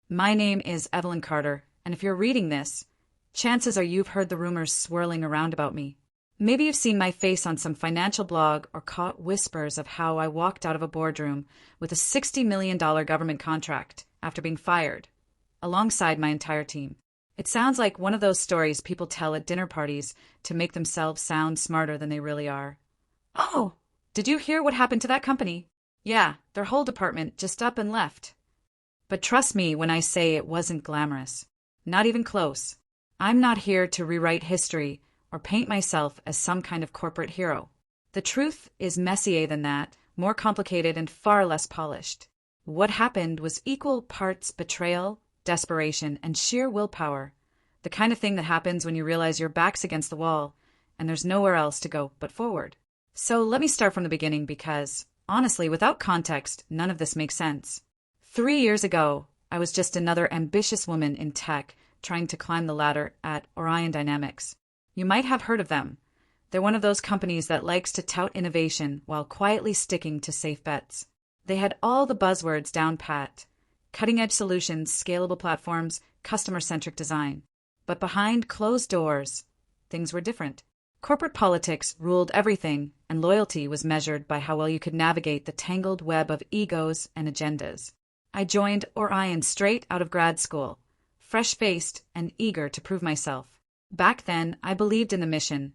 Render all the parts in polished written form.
My name is Evelyn Carter, and if you're reading this, chances are you've heard the rumors swirling around about me. Maybe you've seen my face on some financial blog or caught whispers of how I walked out of a boardroom with a $60 million government contract after being fired, alongside my entire team. It sounds like one of those stories people tell at dinner parties to make themselves sound smarter than they really are. Oh, did you hear what happened to that company? Yeah, their whole department just up and left. But trust me when I say it wasn't glamorous. Not even close. I'm not here to rewrite history or paint myself as some kind of corporate hero. The truth is messier than that, more complicated and far less polished. What happened was equal parts betrayal, desperation, and sheer willpower. The kind of thing that happens when you realize your back's against the wall and there's nowhere else to go but forward. So let me start from the beginning because, honestly, without context, none of this makes sense. 3 years ago, I was just another ambitious woman in tech trying to climb the ladder at Orion. You might have heard of them. They're one of those companies that likes to tout innovation while quietly sticking to safe bets. They had all the buzzwords down pat: cutting-edge solutions, scalable platforms, customer-centric design. But behind closed doors, things were different. Corporate politics ruled everything, and loyalty was measured by how well you could navigate the tangled web of egos and agendas. I joined Orion straight out of grad school, fresh-faced and eager to prove myself. Back then, I believed in the mission,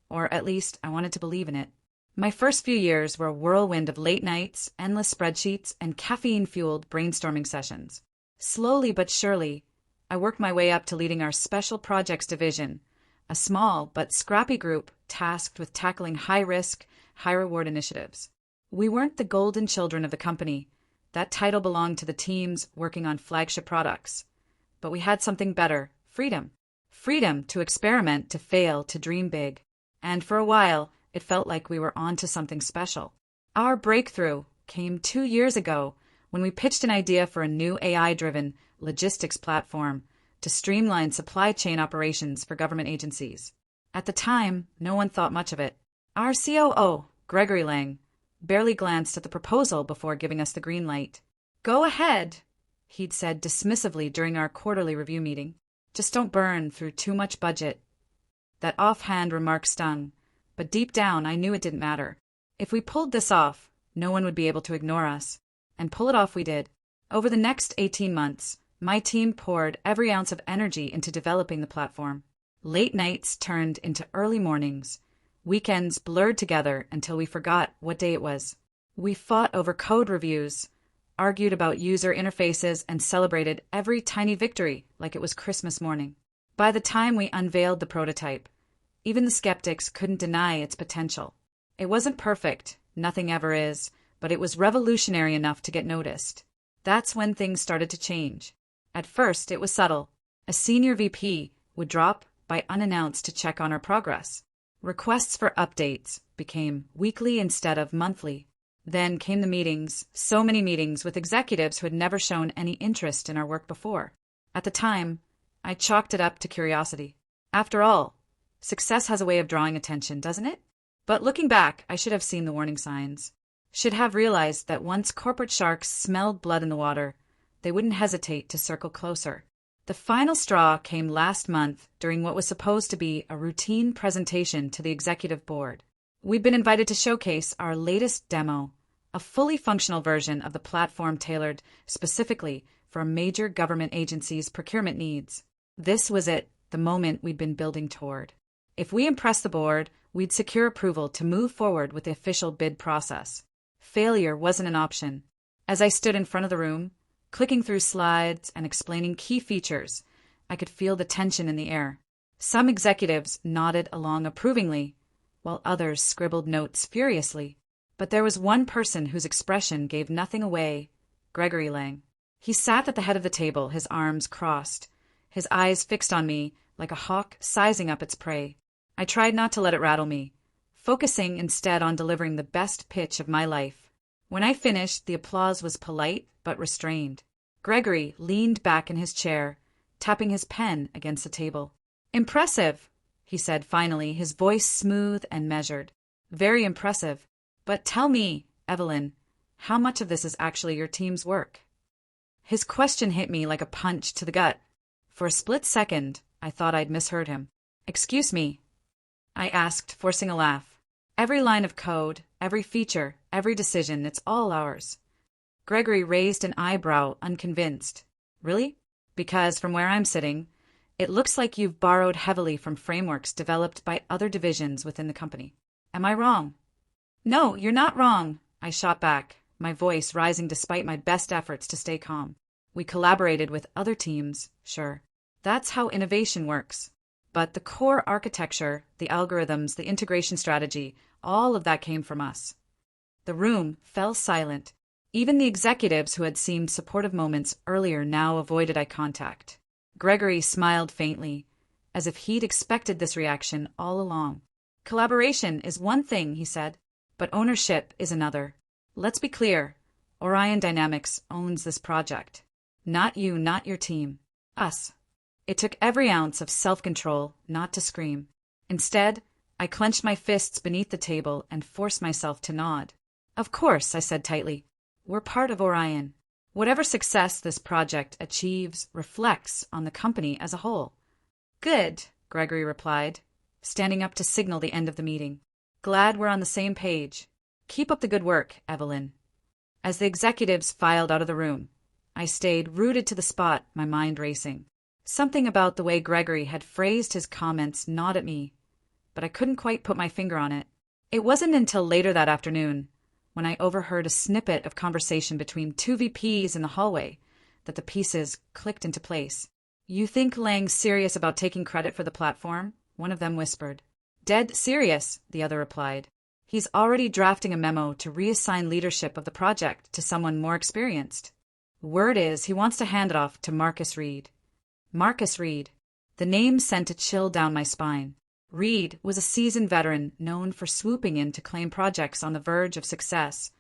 or at least I wanted to believe in it. My first few years were a whirlwind of late nights, endless spreadsheets, and caffeine-fueled brainstorming sessions. Slowly but surely, I worked my way up to leading our Special Projects Division, a small but scrappy group tasked with tackling high-risk, high-reward initiatives. We weren't the golden children of the company. That title belonged to the teams working on flagship products. But we had something better: freedom. Freedom to experiment, to fail, to dream big. And for a while, it felt like we were on to something special. Our breakthrough came 2 years ago when we pitched an idea for a new AI-driven logistics platform to streamline supply chain operations for government agencies. At the time, no one thought much of it. Our COO, Gregory Lang, barely glanced at the proposal before giving us the green light. "Go ahead," he'd said dismissively during our quarterly review meeting. "Just don't burn through too much budget." That offhand remark stung, but deep down I knew it didn't matter. If we pulled this off, no one would be able to ignore us. And pull it off we did. Over the next 18 months, my team poured every ounce of energy into developing the platform. Late nights turned into early mornings. Weekends blurred together until we forgot what day it was. We fought over code reviews, argued about user interfaces, and celebrated every tiny victory like it was Christmas morning. By the time we unveiled the prototype, even the skeptics couldn't deny its potential. It wasn't perfect, nothing ever is, but it was revolutionary enough to get noticed. That's when things started to change. At first, it was subtle. A senior VP would drop by unannounced to check on our progress. Requests for updates became weekly instead of monthly. Then came the meetings, so many meetings with executives who had never shown any interest in our work before. At the time, I chalked it up to curiosity. After all, success has a way of drawing attention, doesn't it? But looking back, I should have seen the warning signs. Should have realized that once corporate sharks smelled blood in the water, they wouldn't hesitate to circle closer. The final straw came last month during what was supposed to be a routine presentation to the executive board. We'd been invited to showcase our latest demo, a fully functional version of the platform tailored specifically for a major government agency's procurement needs. This was it, the moment we'd been building toward. If we impressed the board, we'd secure approval to move forward with the official bid process. Failure wasn't an option. As I stood in front of the room, clicking through slides and explaining key features, I could feel the tension in the air. Some executives nodded along approvingly, while others scribbled notes furiously. But there was one person whose expression gave nothing away: Gregory Lang. He sat at the head of the table, his arms crossed, his eyes fixed on me like a hawk sizing up its prey. I tried not to let it rattle me, focusing instead on delivering the best pitch of my life. When I finished, the applause was polite but restrained. Gregory leaned back in his chair, tapping his pen against the table. "Impressive," he said finally, his voice smooth and measured. "Very impressive. But tell me, Evelyn, how much of this is actually your team's work?" His question hit me like a punch to the gut. For a split second, I thought I'd misheard him. "Excuse me?" I asked, forcing a laugh. "Every line of code, every feature, every decision, it's all ours." Gregory raised an eyebrow, unconvinced. "Really? Because from where I'm sitting, it looks like you've borrowed heavily from frameworks developed by other divisions within the company. Am I wrong?" "No, you're not wrong," I shot back, my voice rising despite my best efforts to stay calm. "We collaborated with other teams, sure. That's how innovation works. But the core architecture, the algorithms, the integration strategy, all of that came from us." The room fell silent. Even the executives who had seemed supportive moments earlier now avoided eye contact. Gregory smiled faintly, as if he'd expected this reaction all along. "Collaboration is one thing," he said, "but ownership is another. Let's be clear. Orion Dynamics owns this project. Not you, not your team. Us." It took every ounce of self-control not to scream. Instead, I clenched my fists beneath the table and forced myself to nod. "Of course," I said tightly. "We're part of Orion. Whatever success this project achieves reflects on the company as a whole." "Good," Gregory replied, standing up to signal the end of the meeting. "Glad we're on the same page. Keep up the good work, Evelyn." As the executives filed out of the room, I stayed rooted to the spot, my mind racing. Something about the way Gregory had phrased his comments gnawed at me, but I couldn't quite put my finger on it. It wasn't until later that afternoon, when I overheard a snippet of conversation between two VPs in the hallway, that the pieces clicked into place. "You think Lang's serious about taking credit for the platform?" one of them whispered. "Dead serious," the other replied. "He's already drafting a memo to reassign leadership of the project to someone more experienced. Word is he wants to hand it off to Marcus Reed." Marcus Reed. The name sent a chill down my spine. Reed was a seasoned veteran known for swooping in to claim projects on the verge of success,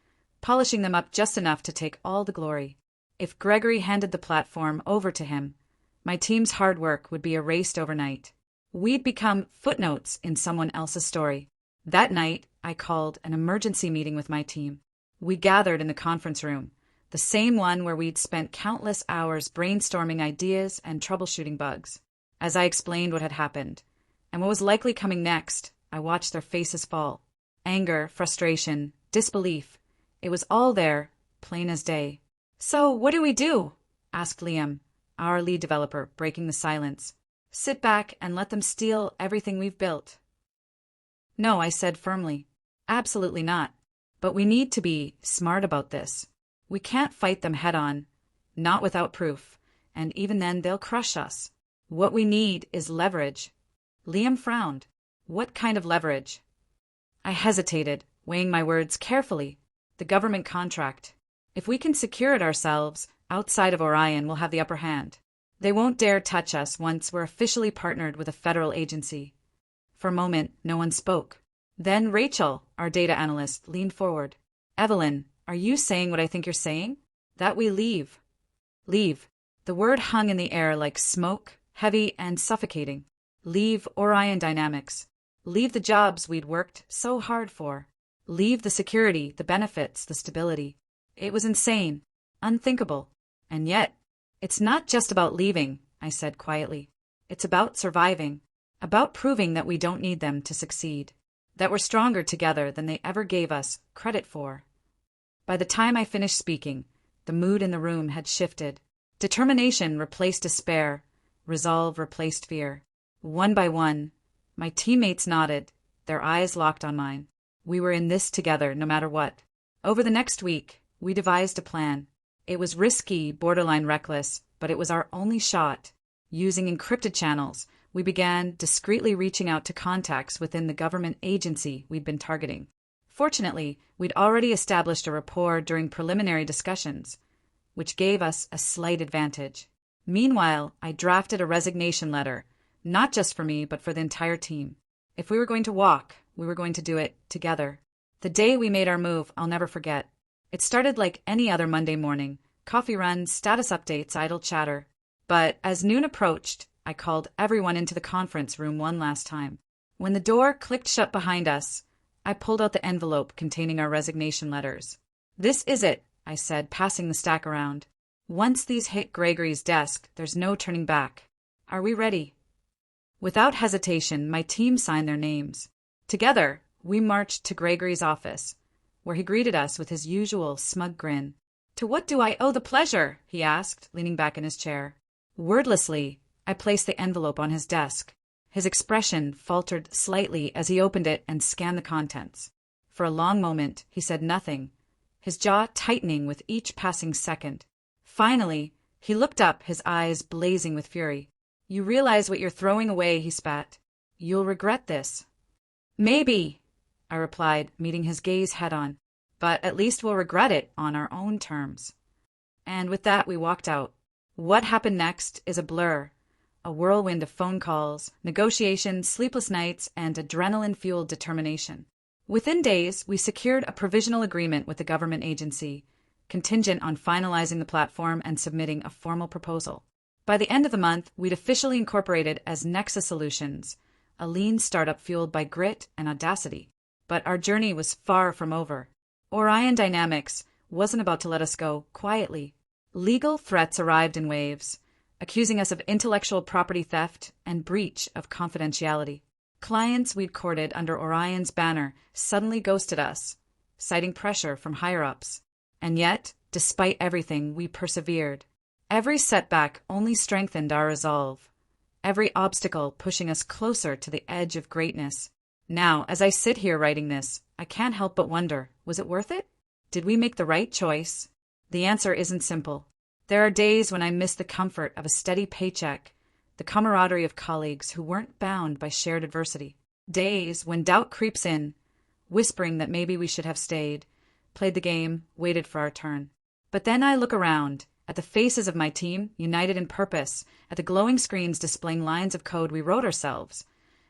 polishing them up just enough to take all the glory. If Gregory handed the platform over to him, my team's hard work would be erased overnight. We'd become footnotes in someone else's story. That night, I called an emergency meeting with my team. We gathered in the conference room, the same one where we'd spent countless hours brainstorming ideas and troubleshooting bugs. As I explained what had happened, and what was likely coming next, I watched their faces fall. Anger, frustration, disbelief. It was all there, plain as day. "So, what do we do?" asked Liam, our lead developer, breaking the silence. "Sit back and let them steal everything we've built?" "No," I said firmly. "Absolutely not. But we need to be smart about this. We can't fight them head-on, not without proof, and even then they'll crush us. What we need is leverage." Liam frowned. "What kind of leverage?" I hesitated, weighing my words carefully. "The government contract. If we can secure it ourselves, outside of Orion we'll have the upper hand. They won't dare touch us once we're officially partnered with a federal agency." For a moment, no one spoke. Then Rachel, our data analyst, leaned forward. "Evelyn, are you saying what I think you're saying? That we leave?" Leave. The word hung in the air like smoke, heavy and suffocating. Leave Orion Dynamics. Leave the jobs we'd worked so hard for. Leave the security, the benefits, the stability. It was insane, unthinkable. And yet, it's not just about leaving, I said quietly. It's about surviving, about proving that we don't need them to succeed, that we're stronger together than they ever gave us credit for. By the time I finished speaking, the mood in the room had shifted. Determination replaced despair, resolve replaced fear. One by one, my teammates nodded, their eyes locked on mine. We were in this together, no matter what. Over the next week, we devised a plan. It was risky, borderline reckless, but it was our only shot. Using encrypted channels, we began discreetly reaching out to contacts within the government agency we'd been targeting. Fortunately, we'd already established a rapport during preliminary discussions, which gave us a slight advantage. Meanwhile, I drafted a resignation letter, not just for me, but for the entire team. If we were going to walk, we were going to do it together. The day we made our move, I'll never forget. It started like any other Monday morning, coffee runs, status updates, idle chatter. But as noon approached, I called everyone into the conference room one last time. When the door clicked shut behind us, I pulled out the envelope containing our resignation letters. "This is it," I said, passing the stack around. Once these hit Gregory's desk, there's no turning back. Are we ready? Without hesitation, my team signed their names. Together, we marched to Gregory's office, where he greeted us with his usual smug grin. "To what do I owe the pleasure?" he asked, leaning back in his chair. Wordlessly, I placed the envelope on his desk. His expression faltered slightly as he opened it and scanned the contents. For a long moment, he said nothing, his jaw tightening with each passing second. Finally, he looked up, his eyes blazing with fury. "You realize what you're throwing away," he spat. "You'll regret this." "Maybe," I replied, meeting his gaze head-on. "But at least we'll regret it on our own terms." And with that, we walked out. What happened next is a blur. A whirlwind of phone calls, negotiations, sleepless nights, and adrenaline-fueled determination. Within days, we secured a provisional agreement with the government agency, contingent on finalizing the platform and submitting a formal proposal. By the end of the month, we'd officially incorporated as Nexus Solutions, a lean startup fueled by grit and audacity. But our journey was far from over. Orion Dynamics wasn't about to let us go quietly. Legal threats arrived in waves, accusing us of intellectual property theft and breach of confidentiality. Clients we'd courted under Orion's banner suddenly ghosted us, citing pressure from higher-ups. And yet, despite everything, we persevered. Every setback only strengthened our resolve, every obstacle pushing us closer to the edge of greatness. Now, as I sit here writing this, I can't help but wonder, was it worth it? Did we make the right choice? The answer isn't simple. There are days when I miss the comfort of a steady paycheck, the camaraderie of colleagues who weren't bound by shared adversity. Days when doubt creeps in, whispering that maybe we should have stayed, played the game, waited for our turn. But then I look around, at the faces of my team, united in purpose, at the glowing screens displaying lines of code we wrote ourselves,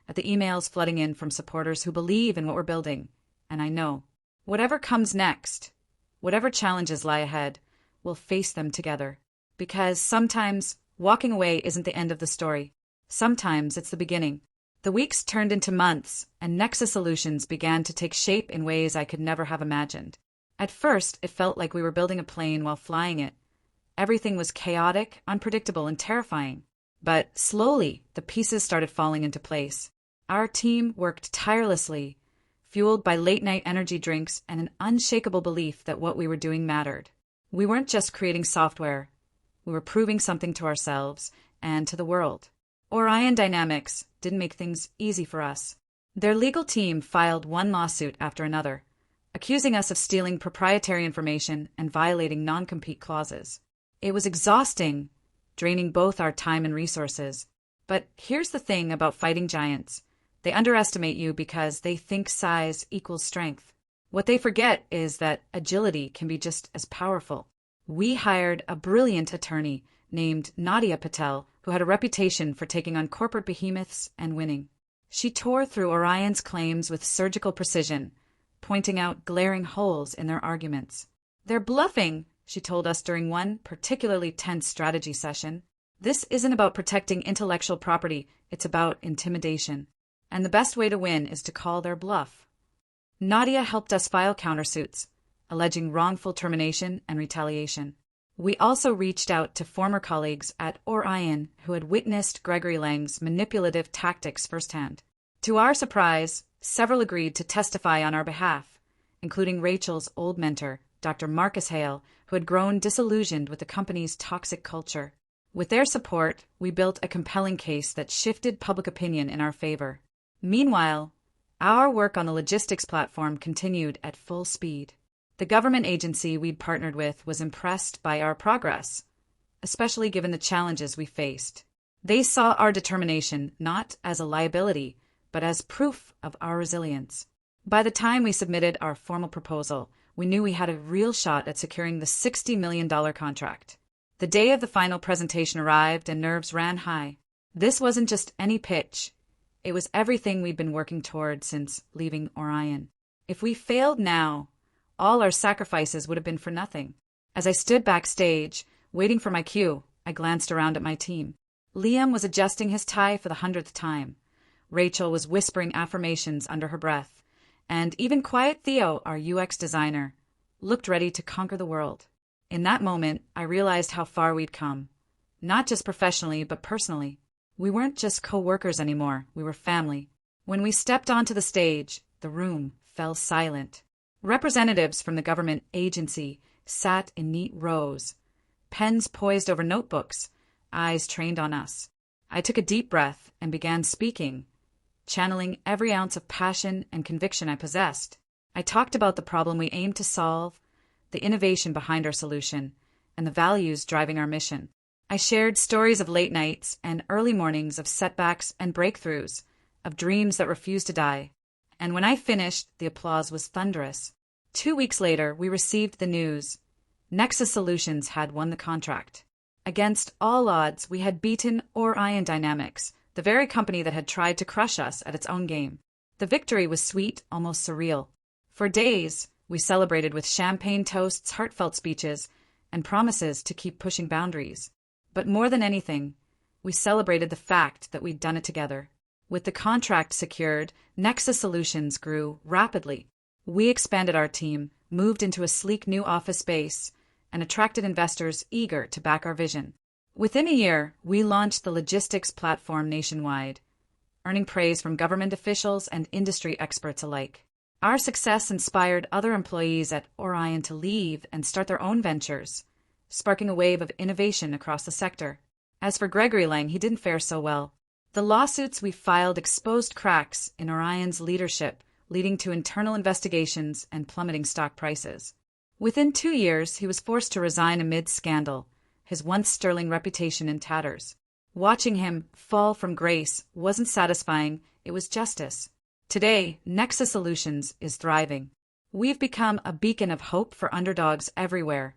at the emails flooding in from supporters who believe in what we're building. And I know, whatever comes next, whatever challenges lie ahead, we'll face them together. Because sometimes walking away isn't the end of the story. Sometimes it's the beginning. The weeks turned into months, and Nexus Solutions began to take shape in ways I could never have imagined. At first, it felt like we were building a plane while flying it. Everything was chaotic, unpredictable, and terrifying. But slowly, the pieces started falling into place. Our team worked tirelessly, fueled by late-night energy drinks and an unshakable belief that what we were doing mattered. We weren't just creating software. We were proving something to ourselves and to the world. Orion Dynamics didn't make things easy for us. Their legal team filed one lawsuit after another, accusing us of stealing proprietary information and violating non-compete clauses. It was exhausting, draining both our time and resources. But here's the thing about fighting giants. They underestimate you because they think size equals strength. What they forget is that agility can be just as powerful. We hired a brilliant attorney named Nadia Patel, who had a reputation for taking on corporate behemoths and winning. She tore through Orion's claims with surgical precision, pointing out glaring holes in their arguments. "They're bluffing," she told us during one particularly tense strategy session. "This isn't about protecting intellectual property, it's about intimidation. And the best way to win is to call their bluff." Nadia helped us file countersuits, alleging wrongful termination and retaliation. We also reached out to former colleagues at Orion who had witnessed Gregory Lang's manipulative tactics firsthand. To our surprise, several agreed to testify on our behalf, including Rachel's old mentor, Dr. Marcus Hale, who had grown disillusioned with the company's toxic culture. With their support, we built a compelling case that shifted public opinion in our favor. Meanwhile, our work on the logistics platform continued at full speed. The government agency we'd partnered with was impressed by our progress, especially given the challenges we faced. They saw our determination not as a liability, but as proof of our resilience. By the time we submitted our formal proposal, we knew we had a real shot at securing the $60 million contract. The day of the final presentation arrived and nerves ran high. This wasn't just any pitch. It was everything we'd been working toward since leaving Orion. If we failed now, all our sacrifices would have been for nothing. As I stood backstage, waiting for my cue, I glanced around at my team. Liam was adjusting his tie for the 100th time. Rachel was whispering affirmations under her breath. And even quiet Theo, our UX designer, looked ready to conquer the world. In that moment, I realized how far we'd come. Not just professionally, but personally. We weren't just co-workers anymore, we were family. When we stepped onto the stage, the room fell silent. Representatives from the government agency sat in neat rows, pens poised over notebooks, eyes trained on us. I took a deep breath and began speaking, channeling every ounce of passion and conviction I possessed. I talked about the problem we aimed to solve, the innovation behind our solution, and the values driving our mission. I shared stories of late nights and early mornings, of setbacks and breakthroughs, of dreams that refused to die. And when I finished, the applause was thunderous. 2 weeks later, we received the news. Nexus Solutions had won the contract. Against all odds, we had beaten Orion Dynamics, the very company that had tried to crush us at its own game. The victory was sweet, almost surreal. For days, we celebrated with champagne toasts, heartfelt speeches, and promises to keep pushing boundaries. But more than anything, we celebrated the fact that we'd done it together. With the contract secured, Nexus Solutions grew rapidly. We expanded our team, moved into a sleek new office space, and attracted investors eager to back our vision. Within a year, we launched the logistics platform nationwide, earning praise from government officials and industry experts alike. Our success inspired other employees at Orion to leave and start their own ventures, sparking a wave of innovation across the sector. As for Gregory Lang, he didn't fare so well. The lawsuits we filed exposed cracks in Orion's leadership, leading to internal investigations and plummeting stock prices. Within 2 years, he was forced to resign amid scandal, his once sterling reputation in tatters. Watching him fall from grace wasn't satisfying, it was justice. Today, Nexus Solutions is thriving. We've become a beacon of hope for underdogs everywhere,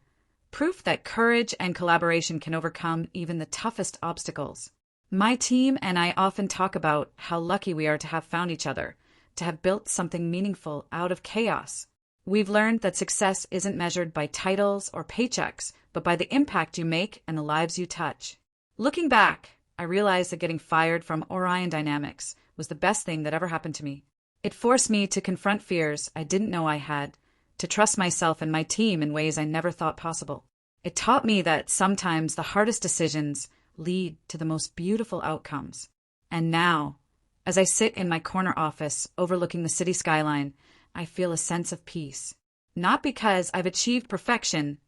proof that courage and collaboration can overcome even the toughest obstacles. My team and I often talk about how lucky we are to have found each other, to have built something meaningful out of chaos. We've learned that success isn't measured by titles or paychecks, but by the impact you make and the lives you touch. Looking back, I realized that getting fired from Orion Dynamics was the best thing that ever happened to me. It forced me to confront fears I didn't know I had, to trust myself and my team in ways I never thought possible. It taught me that sometimes the hardest decisions lead to the most beautiful outcomes. And now, as I sit in my corner office overlooking the city skyline, I feel a sense of peace. Not because I've achieved perfection,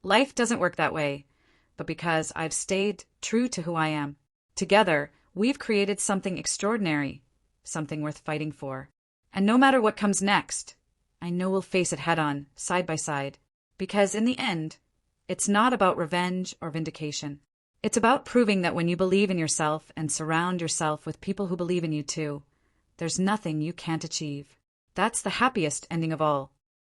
life doesn't work that way, but because I've stayed true to who I am. Together, we've created something extraordinary, something worth fighting for. And no matter what comes next, I know we'll face it head-on, side by side, because in the end, it's not about revenge or vindication. It's about proving that when you believe in yourself and surround yourself with people who believe in you too, there's nothing you can't achieve. That's the happiest ending of all.